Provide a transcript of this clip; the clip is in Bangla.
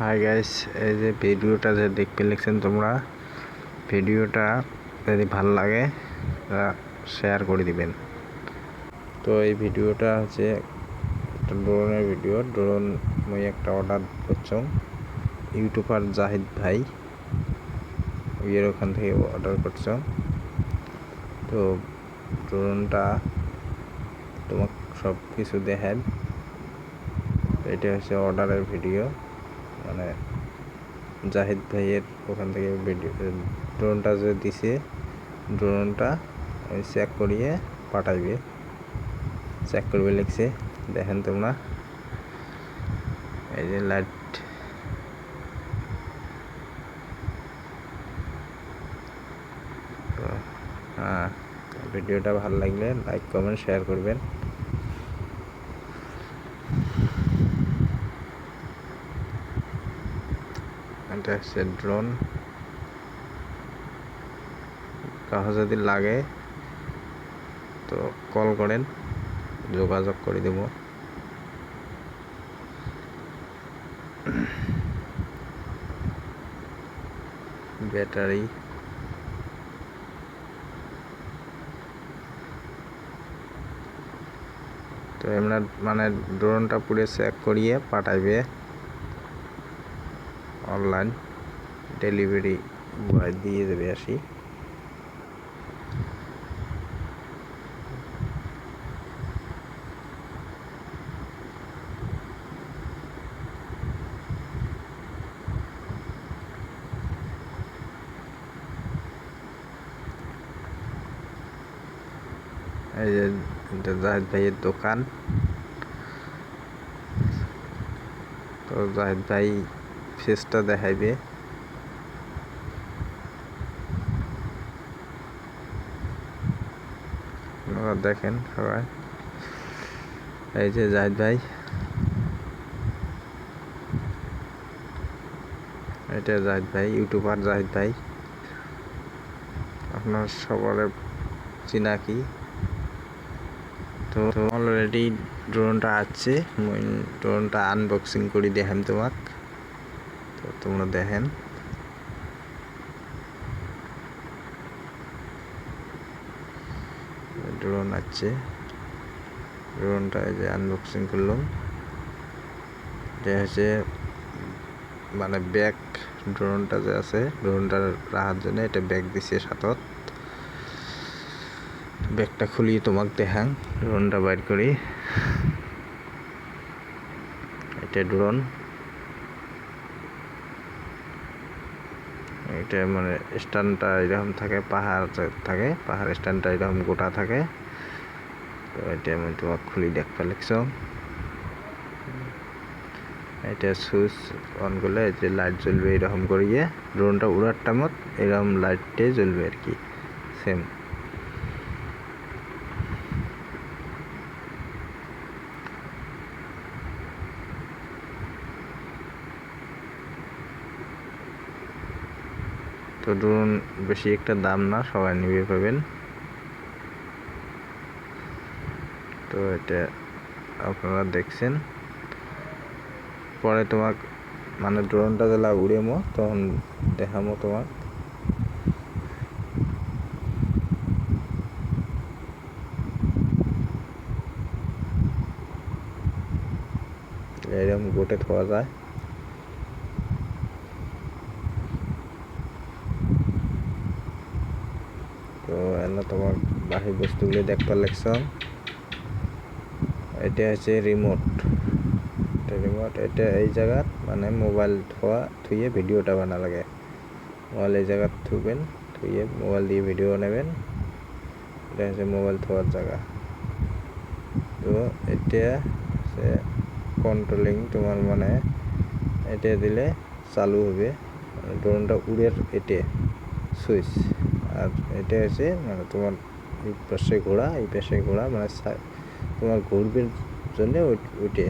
হাই গাইস, এই যে ভিডিওটা যে দেখতে লিখছেন তোমরা, ভিডিওটা যদি ভালো লাগে শেয়ার করে দিবেন। তো এই ভিডিওটা হচ্ছে একটা ড্রোনের ভিডিও। ড্রোন মই একটা অর্ডার করছং ইউটিউবার জাহিদ ভাই, এর ওখান থেকে অর্ডার করছং। তো ড্রোনটা তোমাকে সব কিছু দেখান। এটা হচ্ছে অর্ডারের ভিডিও, মানে জাহিদ ভাইয়ের ওখান থেকে ভিডিও। ড্রোনটা যে দিছে, ড্রোনটা চেক করিয়ে পাঠাইবে, চেক করবে লিখছে। দেখেন তোমরা, এই যে লাইট। তো ভিডিওটা ভালো লাগলে লাইক কমেন্ট শেয়ার করবেন। এটা হচ্ছে ড্রোন। কাহো যদি লাগে তো কল করেন, যোগাযোগ করে দেব। ব্যাটারি তো এমনা মানে ড্রোনটা পুরো চেক করিয়ে পাঠাইবে। অনলাইন ডেলিভারি বয় দিয়ে দেবে আসি। এই যে জাহিদ ভাইয়ের দোকান। তো জাহিদ ভাই ফেসটা দেখাইবে। দেখেন সবাই, এই যে জাহিদ ভাই, এটা জাহিদ ভাই, ইউটিউবার জাহিদ ভাই। আপনার সবার চিনাকি। তো অলরেডি ড্রোনটা আছে, মই ড্রোনটা আনবক্সিং করে দেখাম তোমাক। তো তোমরা দেখেন। ড্রোন আছে, ড্রোনটা এই যে আনবক্সিং করলাম। এটা হচ্ছে মানে ব্যাগ। ড্রোনটা যে আছে, ড্রোনটা রাখার জন্য এটা ব্যাগ দিছে সাথত। ব্যাগটা খুলি তোমাক দেখাং, ড্রোনটা বাইর করি। এটা ড্রোন, এটা মানে স্ট্যান্ডটা এরকম থাকে, পাহাড় থাকে, পাহাড় স্ট্যান্ডটা এরকম গোটা থাকে। তো এটা আমি তোমাকে খুলি দেখতে লিখছ। এটা সুইচ অন করলে যে লাইট জ্বলবে এরকম করিয়ে, ড্রোনটা উড়ার টাইমত এরকম লাইটে জ্বলবে আর কি, সেম। তো ড্রোন বেশি একটা দাম না, সবাই নিবে পাবেন। তো এটা আপনারা দেখছেন। পরে তোমাক মানে ড্রোনটা যেলা উড়েমো তখন দেখামো তোমাক। এরকম গোটে থোয়া যায়। তো এলা তোমার বাকি বস্তুগুলি দেখতে লাগছ। এটা হচ্ছে রিমোট। রিমোট এটা এই জায়গাত মানে মোবাইল থুয়ে ভিডিওটা বানা লাগে। মোবাইল এই জায়গাত থুবেন, থুয়ে মোবাইল দিয়ে ভিডিও নেবেন। এটা হচ্ছে মোবাইল থোয়ার জায়গা। তো এটা হচ্ছে কন্ট্রোলিং তোমার, মানে এটা দিলে চালু হবে ড্রোনটা উড়ের। এটা সুইচ। আর এটা হচ্ছে মানে তোমার এই পাশে ঘোড়া, এই পাশে ঘোড়া, মানে তোমার ঘুরবের জন্য ওইটে।